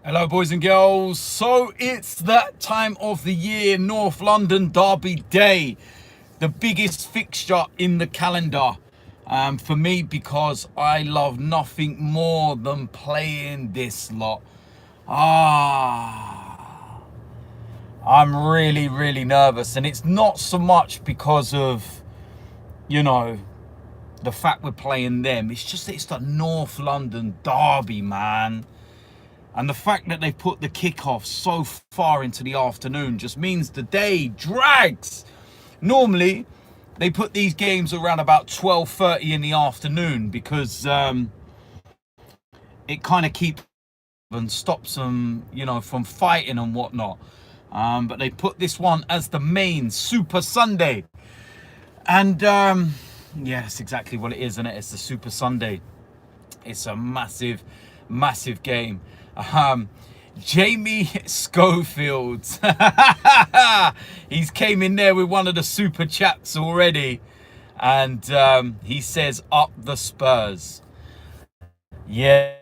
Hello, boys and girls. So it's that time of the year, North London Derby Day, the biggest fixture in the calendar for me because I love nothing more than playing this lot. Ah, I'm really nervous, and it's not so much because of, you know, the fact we're playing them. It's just that it's the North London Derby, man. And the fact that they put the kickoff so far into the afternoon just means the day drags. Normally, they put these games around about 12:30 in the afternoon because it kind of keeps and stops them, from fighting and whatnot. But they put this one as the main Super Sunday. And yeah, that's exactly what it is, isn't it? It's the Super Sunday. It's a massive game. Jamie Schofield. He's came in there with one of the super chats already. And he says, up the Spurs. Yeah,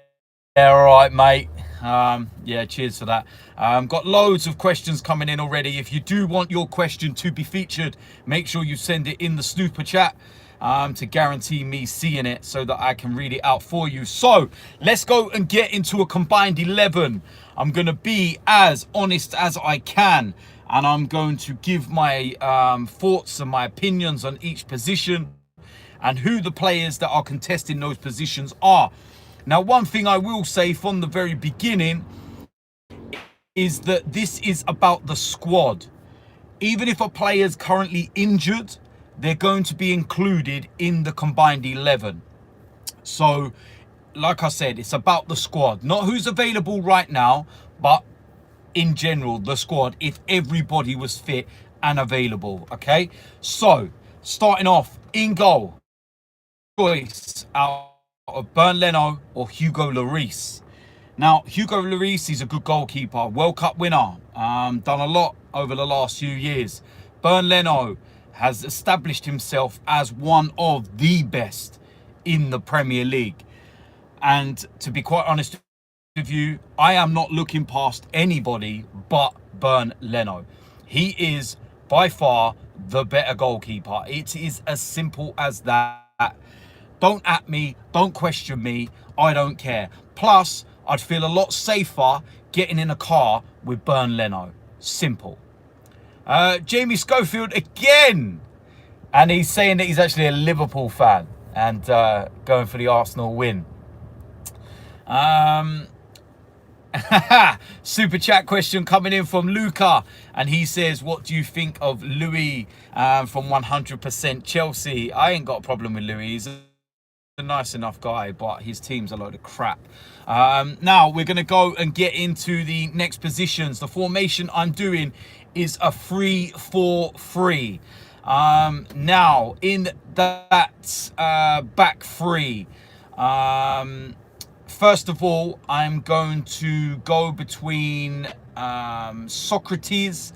all right, mate. Yeah, cheers for that. Got loads of questions coming in already. If you do want your question to be featured, make sure you send it in the super chat. To guarantee me seeing it so that I can read it out for you. So let's go and get into a combined 11. I'm going to be as honest as I can, and I'm going to give my thoughts and my opinions on each position and who the players that are contesting those positions are. Now, one thing I will say from the very beginning is that this is about the squad. Even if a player is currently injured, they're going to be included in the combined 11. So, like I said, it's about the squad. Not who's available right now, but in general, the squad, if everybody was fit and available, okay? So, starting off, in goal, choice out of Bernd Leno or Hugo Lloris. Now, Hugo Lloris is a good goalkeeper, World Cup winner, done a lot over the last few years. Bernd Leno has established himself as one of the best in the Premier League. And to be quite honest with you, I am not looking past anybody but Bernd Leno. He is by far the better goalkeeper. It is as simple as that. Don't at me, don't question me, I don't care. Plus, I'd feel a lot safer getting in a car with Bernd Leno. Simple. Jamie Schofield again. And he's saying that he's actually a Liverpool fan and going for the Arsenal win. Super chat question coming in from Luca. And he says, what do you think of Louis from 100% Chelsea? I ain't got a problem with Louis. He's a nice enough guy, but his team's a load of crap. Now we're going to go and get into the next positions. The formation I'm doing is a 3-4-3. Now in that back three, first of all, I'm going to go between Sokratis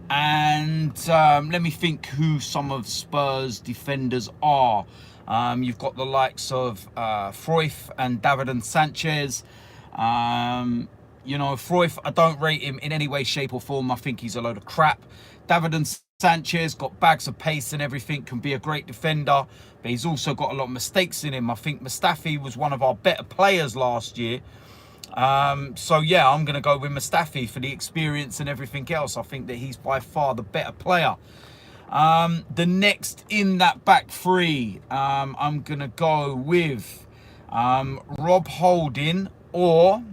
and let me think who some of Spurs defenders are. You've got the likes of Cruyff and Davinson Sanchez. Cruyff, I don't rate him in any way, shape or form. I think he's a load of crap. Davinson Sanchez got bags of pace and everything, can be a great defender, but he's also got a lot of mistakes in him. I think Mustafi was one of our better players last year. So yeah, I'm going to go with Mustafi for the experience and everything else. I think that he's by far the better player. The next in that back three, I'm going to go with Rob Holding, or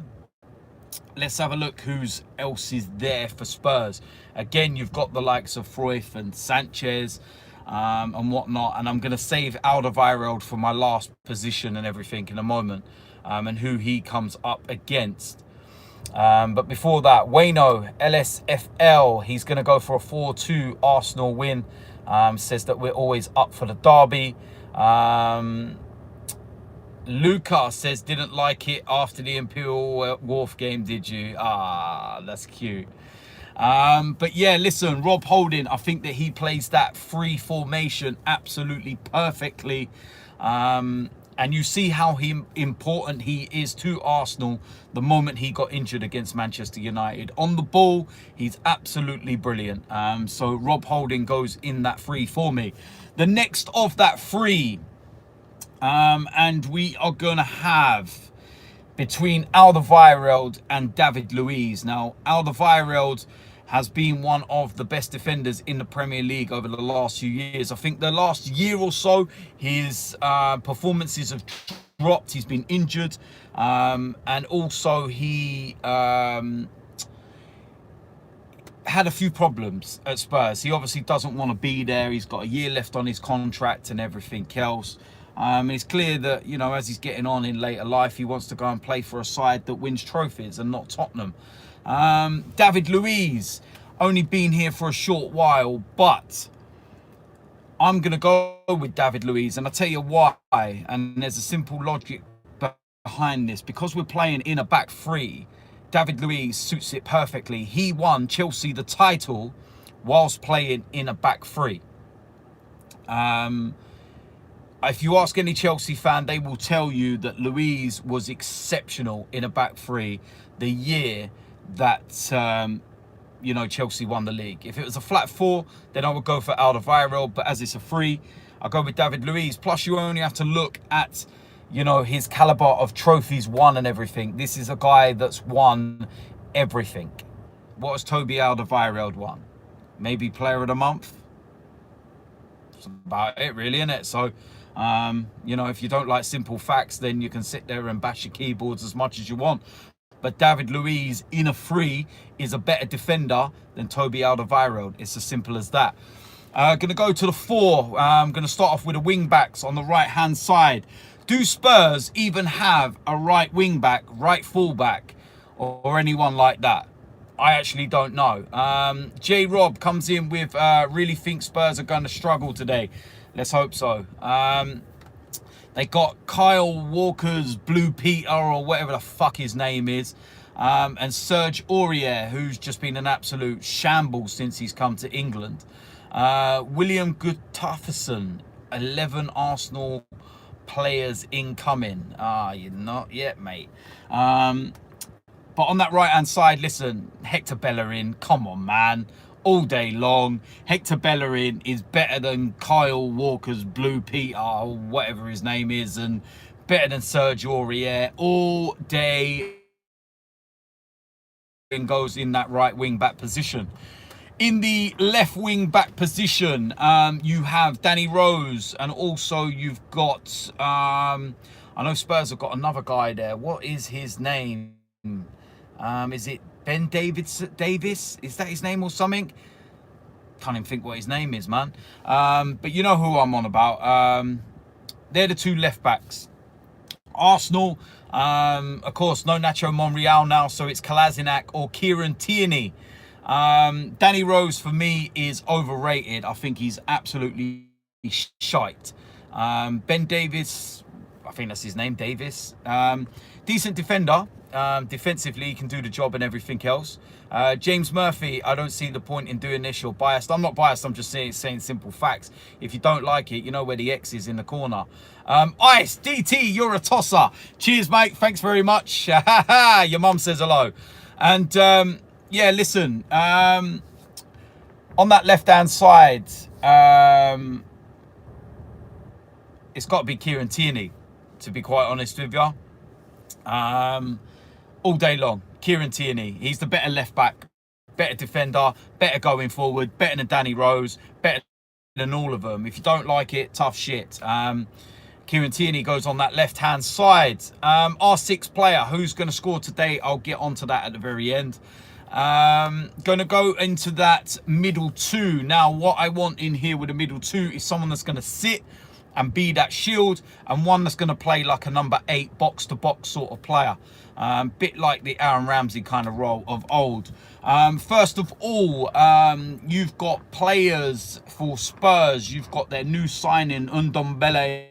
let's have a look who's else is there for Spurs. Again, you've got the likes of Cruyff and Sanchez and whatnot. And I'm going to save Alderweireld for my last position and everything in a moment, and who he comes up against. But before that, Wayno, LSFL, he's going to go for a 4-2 Arsenal win. Says that we're always up for the derby. Luca says, didn't like it after the Imperial Wharf game, did you? Ah, that's cute. But yeah, listen, Rob Holding, I think that he plays that free formation absolutely perfectly. And And you see how important he is to Arsenal the moment he got injured against Manchester United. On the ball, he's absolutely brilliant. So Rob Holding goes in that free for me. The next of that free, and we are going to have between Alderweireld and David Luiz. Now, Alderweireld has been one of the best defenders in the Premier League over the last few years. I think the last year or so, his performances have dropped. He's been injured. And also he had a few problems at Spurs. He obviously doesn't want to be there. He's got a year left on his contract and everything else. It's clear that, you know, as he's getting on in later life, he wants to go and play for a side that wins trophies and not Tottenham. David Luiz, only been here for a short while, but I'm going to go with David Luiz, and I'll tell you why. And there's a simple logic behind this. Because we're playing in a back three, David Luiz suits it perfectly. He won Chelsea the title whilst playing in a back three. If you ask any Chelsea fan, they will tell you that Luiz was exceptional in a back three the year that you know, Chelsea won the league. If it was a flat four, then I would go for Alderweireld, but as it's a free, I'll go with David Luiz. Plus, you only have to look at, you know, his caliber of trophies won and everything. This is a guy that's won everything. What has Toby Alderweireld won? Maybe Player of the Month? That's about it, really, isn't it? So, you know, if you don't like simple facts, then you can sit there and bash your keyboards as much as you want. But David Luiz in a free is a better defender than Toby Alderweireld. It's as simple as that. Going to go to the four. I'm going to start off with the wing backs on the right-hand side. Do Spurs even have a right wing back, right full back, or anyone like that? I actually don't know. J. Rob comes in with really think Spurs are going to struggle today. Let's hope so. They got Kyle Walker's Blue Peter, or whatever the fuck his name is. And Serge Aurier, who's just been an absolute shambles since he's come to England. William Gustafsson, 11 Arsenal players incoming. You're not yet, mate. But on that right-hand side, listen, Hector Bellerin, come on, man. All day long, Hector Bellerin is better than Kyle Walker's Blue Peter, or whatever his name is, and better than Serge Aurier all day, and goes in that right wing back position. In the left wing back position, you have Danny Rose, and also you've got, I know Spurs have got another guy there. What is his name? Is it Ben Davis? Is that his name or something? Can't even think what his name is, man. But you know who I'm on about. They're the two left backs. Arsenal, of course, no Nacho Monreal now, so it's Kolasinac or Kieran Tierney. Danny Rose, for me, is overrated. I think he's absolutely shite. Ben Davis, I think that's his name, Davis. Decent defender. Defensively, he can do the job and everything else. James Murphy, I don't see the point in doing this. You're biased. I'm not biased. I'm just saying simple facts. If you don't like it, you know where the X is in the corner. Ice, DT, you're a tosser. Cheers, mate. Thanks very much. Your mum says hello. And yeah, listen. On that left-hand side, it's got to be Kieran Tierney, to be quite honest with you. All day long, Kieran Tierney. He's the better left back, better defender, better going forward, better than Danny Rose, better than all of them. If you don't like it, tough shit. Kieran Tierney goes on that left-hand side. Our sixth player, who's going to score today? I'll get onto that at the very end. Going to go into that middle two. Now, what I want in here with the middle two is someone that's going to sit and be that shield, and one that's going to play like a number 8 box-to-box sort of player. Bit like the Aaron Ramsey kind of role of old. First of all, you've got players for Spurs. You've got their new signing, Ndombele.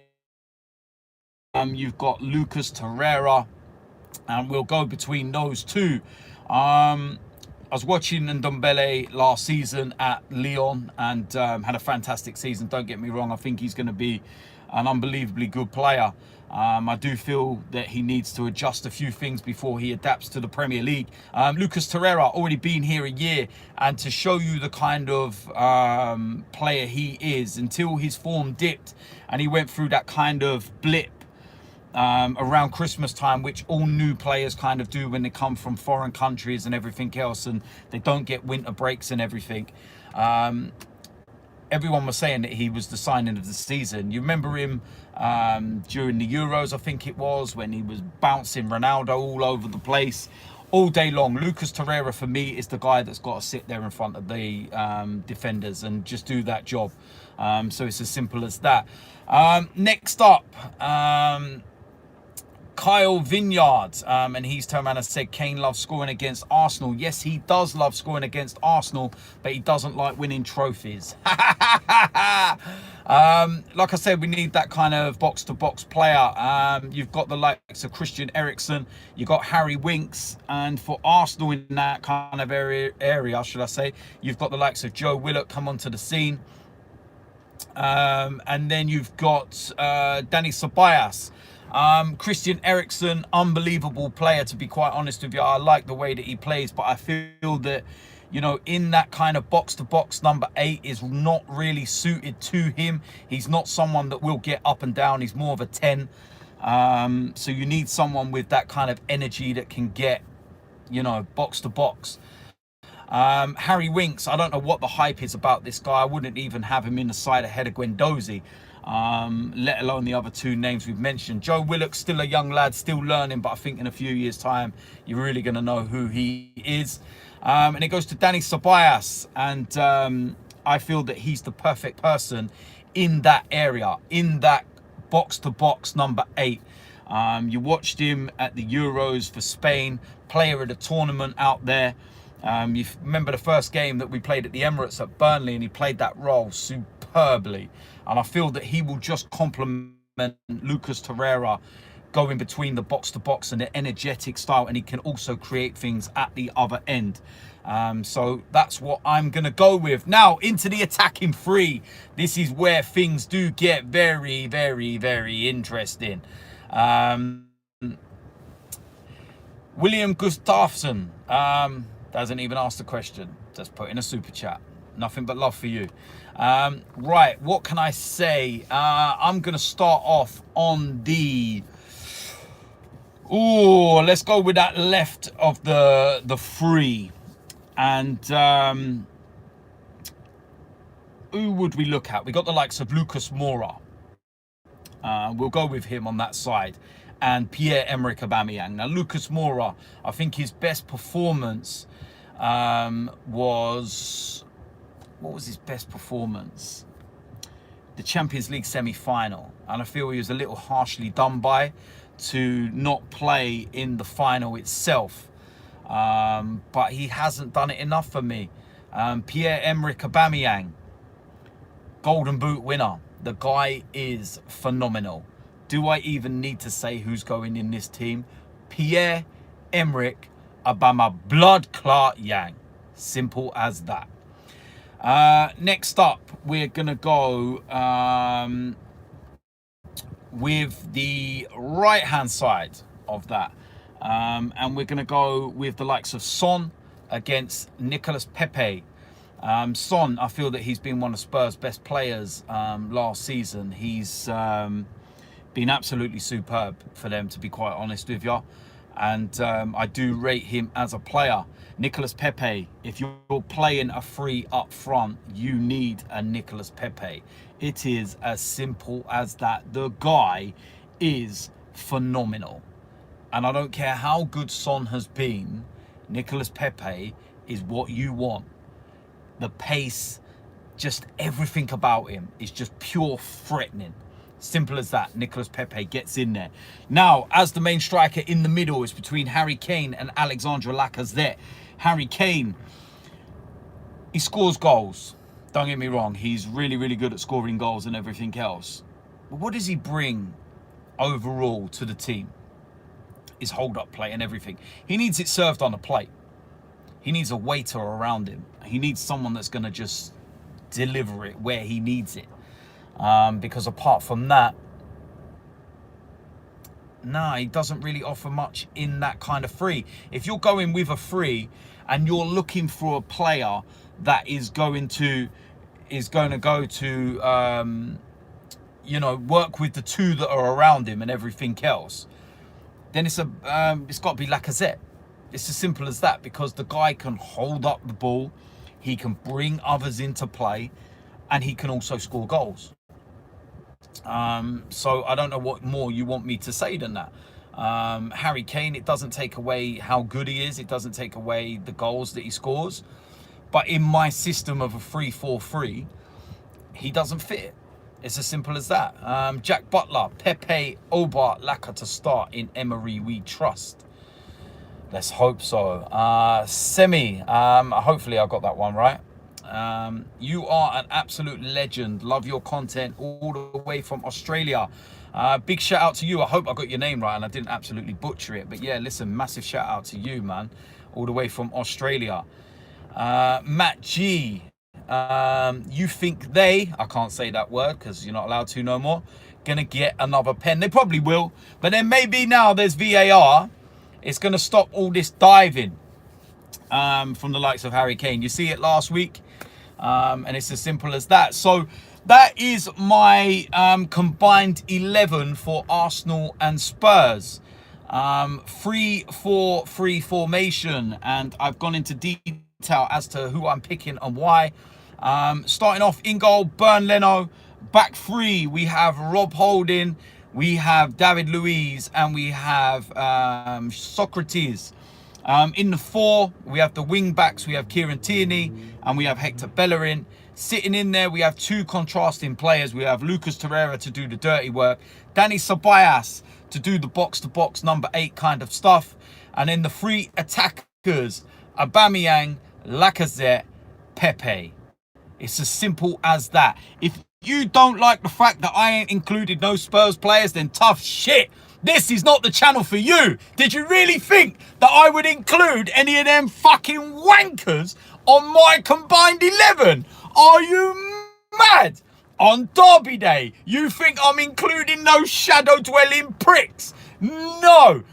You've got Lucas Torreira, and we'll go between those two. I was watching Ndombele last season at Lyon and had a fantastic season. Don't get me wrong. I think he's going to be an unbelievably good player. I do feel that he needs to adjust a few things before he adapts to the Premier League. Lucas Torreira, already been here a year, and to show you the kind of player he is, until his form dipped and he went through that kind of blip around Christmas time, which all new players kind of do when they come from foreign countries and everything else, and they don't get winter breaks and everything. Everyone was saying that he was the signing of the season. You remember him during the Euros, I think it was, when he was bouncing Ronaldo all over the place all day long. Lucas Torreira, for me, is the guy that's got to sit there in front of the defenders and just do that job. So it's as simple as that. Next up, Kyle Vineyard, and he's turned around and said Kane loves scoring against Arsenal. Yes, he does love scoring against Arsenal, but he doesn't like winning trophies. Like I said, we need that kind of box-to-box player. You've got the likes of Christian Eriksen, you've got Harry Winks, and for Arsenal in that kind of area, should I say, you've got the likes of Joe Willock come onto the scene. And then you've got Dani Ceballos. Christian Eriksen, unbelievable player, to be quite honest with you. I like the way that he plays, but I feel that, you know, in that kind of box-to-box number 8 is not really suited to him. He's not someone that will get up and down. He's more of a 10. So you need someone with that kind of energy that can get, you know, box-to-box. Harry Winks, I don't know what the hype is about this guy. I wouldn't even have him in the side ahead of Guendouzi, let alone the other two names we've mentioned. Joe Willock's still a young lad, still learning, but I think in a few years' time, you're really going to know who he is. And it goes to Dani Ceballos, and I feel that he's the perfect person in that area, in that box-to-box number 8. You watched him at the Euros for Spain, player of the tournament out there. You remember the first game that we played at the Emirates at Burnley, and he played that role superbly. And I feel that he will just complement Lucas Torreira, going between the box-to-box and the energetic style, and he can also create things at the other end. So that's what I'm going to go with. Now, into the attacking three. This is where things do get very, very, very interesting. William Gustafsson. Doesn't even ask the question. Just put in a super chat. Nothing but love for you. Right, what can I say? I'm going to start off on the... Ooh, let's go with that left of the three. And who would we look at? We got the likes of Lucas Moura. We'll go with him on that side. And Pierre-Emerick Aubameyang. Now, Lucas Moura, I think his best performance was... What was his best performance? The Champions League semi-final. And I feel he was a little harshly done by to not play in the final itself. But he hasn't done it enough for me. Pierre-Emerick Aubameyang, Golden Boot winner. The guy is phenomenal. Do I even need to say who's going in this team? Pierre-Emerick Aubameyang, blood clot Yang. Simple as that. Next up, we're going to go with the right-hand side of that. And we're going to go with the likes of Son against Nicolas Pepe. Son, I feel that he's been one of Spurs' best players last season. He's been absolutely superb for them, to be quite honest with you. And I do rate him as a player. Nicolas Pepe, if you're playing a free up front, you need a Nicolas Pepe. It is as simple as that. The guy is phenomenal. And I don't care how good Son has been, Nicolas Pepe is what you want. The pace, just everything about him is just pure threatening. Simple as that. Nicolas Pepe gets in there. Now, as the main striker in the middle is between Harry Kane and Alexandre Lacazette. Harry Kane, he scores goals. Don't get me wrong. He's really, really good at scoring goals and everything else. But what does he bring overall to the team? His hold-up play and everything. He needs it served on a plate. He needs a waiter around him. He needs someone that's going to just deliver it where he needs it. Because apart from that, Nah, he doesn't really offer much in that kind of free. If you're going with a free and you're looking for a player that is going to go to you know, work with the two that are around him and everything else, then it's got to be Lacazette. It's as simple as that, because the guy can hold up the ball, he can bring others into play, and he can also score goals. So I don't know what more you want me to say than that. Harry Kane, it doesn't take away how good he is. It doesn't take away the goals that he scores. But in my system of a 3-4-3, he doesn't fit. It's as simple as that. Jack Butler, Pepe, Oba, Laka to start. In Emery we trust. Let's hope so. Semi, hopefully I got that one right. You are an absolute legend. Love your content all the way from Australia. Big shout out to you. I hope I got your name right and I didn't absolutely butcher it. But yeah, listen, massive shout out to you, man. All the way from Australia. Matt G. You think I can't say that word because you're not allowed to no more, gonna get another pen? They probably will. But then maybe now there's VAR. It's going to stop all this diving from the likes of Harry Kane. You see it last week. And it's as simple as that. So that is my combined 11 for Arsenal and Spurs. 3-4-3 formation. And I've gone into detail as to who I'm picking and why. Starting off in goal, Leno. Back three, we have Rob Holding. We have David Luiz, and we have Sokratis. In the four, we have the wing backs. We have Kieran Tierney and we have Hector Bellerin. Sitting in there, we have two contrasting players. We have Lucas Torreira to do the dirty work, Danny Ceballos to do the box-to-box number 8 kind of stuff. And then the three attackers, Aubameyang, Lacazette, Pepe. It's as simple as that. If you don't like the fact that I ain't included no Spurs players, then tough shit. This is not the channel for you. Did you really think that I would include any of them fucking wankers on my combined 11? Are you mad? On Derby Day, you think I'm including those shadow-dwelling pricks? No.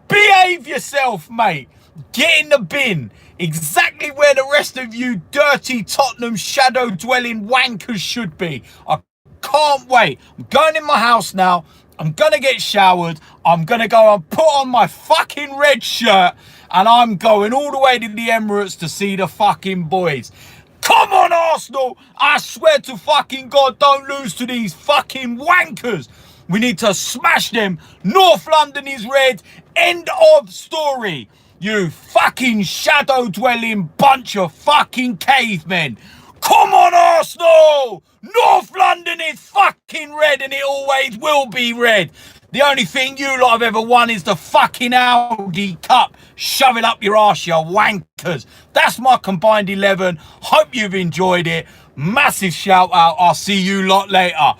Behave yourself, mate. Get in the bin. Exactly where the rest of you dirty Tottenham shadow-dwelling wankers should be. I can't wait. I'm going in my house now. I'm going to get showered. I'm going to go and put on my fucking red shirt. And I'm going all the way to the Emirates to see the fucking boys. Come on, Arsenal. I swear to fucking God, don't lose to these fucking wankers. We need to smash them. North London is red. End of story. You fucking shadow-dwelling bunch of fucking cavemen. Come on, Arsenal! North London is fucking red and it always will be red. The only thing you lot have ever won is the fucking Audi Cup. Shove it up your arse, you wankers. That's my combined 11. Hope you've enjoyed it. Massive shout out. I'll see you lot later.